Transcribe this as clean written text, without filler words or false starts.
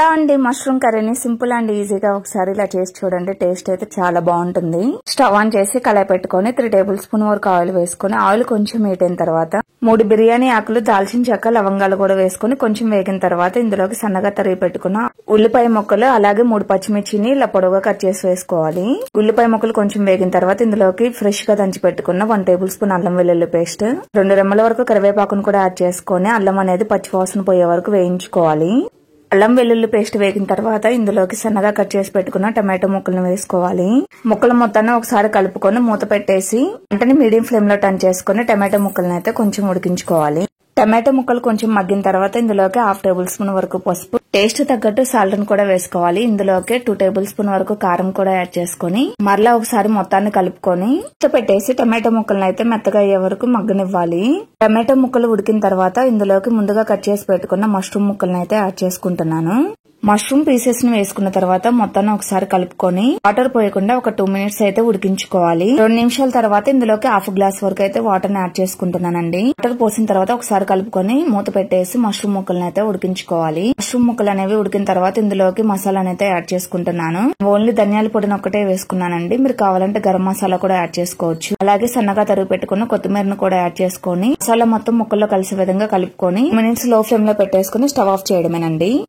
ఎలా అండి మష్రూమ్ కర్రీని సింపుల్ అండ్ ఈజీగా ఒకసారి ఇలా చేసి చూడండి. టేస్ట్ అయితే చాలా బాగుంటుంది. స్టవ్ ఆన్ చేసి కళాయి పెట్టుకుని 3 టేబుల్ స్పూన్ వరకు ఆయిల్ వేసుకుని ఆయిల్ కొంచెం హీట్ అయిన తర్వాత 3 బిర్యానీ ఆకులు, దాల్చిన చెక్క, లవంగాలు కూడా వేసుకుని కొంచెం వేగిన తర్వాత ఇందులోకి సన్నగా తరిగి పెట్టుకున్న ఉల్లిపాయ ముక్కలు అలాగే 3 పచ్చిమిర్చిని ఇలా పొడవుగా కట్ చేసి వేసుకోవాలి. ఉల్లిపాయ ముక్కలు కొంచెం వేగిన తర్వాత ఇందులోకి ఫ్రెష్ గా దంచి పెట్టుకున్న 1 టేబుల్ స్పూన్ అల్లం వెల్లుల్లి పేస్ట్, 2 రెమ్మల వరకు కరివేపాకును కూడా యాడ్ చేసుకుని అల్లం అనేది పచ్చివాసన పోయే వరకు వేయించుకోవాలి. అల్లం వెల్లుల్లి పేస్ట్ వేగిన తర్వాత ఇందులోకి సన్నగా కట్ చేసి పెట్టుకున్న టమాటో ముక్కలను వేసుకోవాలి. ముక్కల మొత్తాన్ని ఒకసారి కలుపుకొని మూత పెట్టేసి వెంటనే మీడియం ఫ్లేమ్ లో టర్న్ చేసుకుని టమాటో ముక్కలను అయితే కొంచెం ఉడికించుకోవాలి. టమాటో ముక్కలు కొంచెం మగ్గిన తర్వాత ఇందులోకి 1/2 టేబుల్ స్పూన్ వరకు పసుపు, టేస్ట్ తగ్గట్టు సాల్ట్ ను కూడా వేసుకోవాలి. ఇందులోకి 2 టేబుల్ స్పూన్ వరకు కారం కూడా యాడ్ చేసుకుని మరలా ఒకసారి మొత్తాన్ని కలుపుకొని పెట్టేసి టమాటో ముక్కలను అయితే మెత్తగా అయ్యే వరకు మగ్గనివ్వాలి. టమాటో ముక్కలు ఉడికిన తర్వాత ఇందులోకి ముందుగా కట్ చేసి పెట్టుకున్న మష్రూమ్ ముక్కలను అయితే యాడ్ చేసుకుంటున్నాను. మష్రూమ్ పీసెస్ ని వేసుకున్న తర్వాత మొత్తాన్ని ఒకసారి కలుపుకొని వాటర్ పోయకుండా ఒక 2 మినిట్స్ అయితే ఉడికించుకోవాలి. 2 నిమిషాల తర్వాత ఇందులోకి 1/2 గ్లాస్ వరకు అయితే వాటర్ ని యాడ్ చేసుకుంటున్నానండి. వాటర్ పోసిన తర్వాత ఒకసారి కలుపుకొని మూత పెట్టేసి మష్రూమ్ ముక్కలను అయితే ఉడికించుకోవాలి. మష్రూమ్ ముక్కలు అనేవి ఉడికిన తర్వాత ఇందులోకి మసాలాను అయితే యాడ్ చేసుకుంటున్నాను. ఓన్లీ ధనియాల పొడిని ఒక్కటే వేసుకున్నానండి. మీరు కావాలంటే గరం మసాలా కూడా యాడ్ చేసుకోవచ్చు. అలాగే సన్నగా తరిగి పెట్టుకున్న కొత్తిమీరను కూడా యాడ్ చేసుకుని మసాలా మొత్తం ముక్కల్లో కలిసే విధంగా కలుపుకొని మినిట్స్ లో ఫ్లేమ్ లో పెట్టేసుకుని స్టవ్ ఆఫ్ చేయడమేనండి.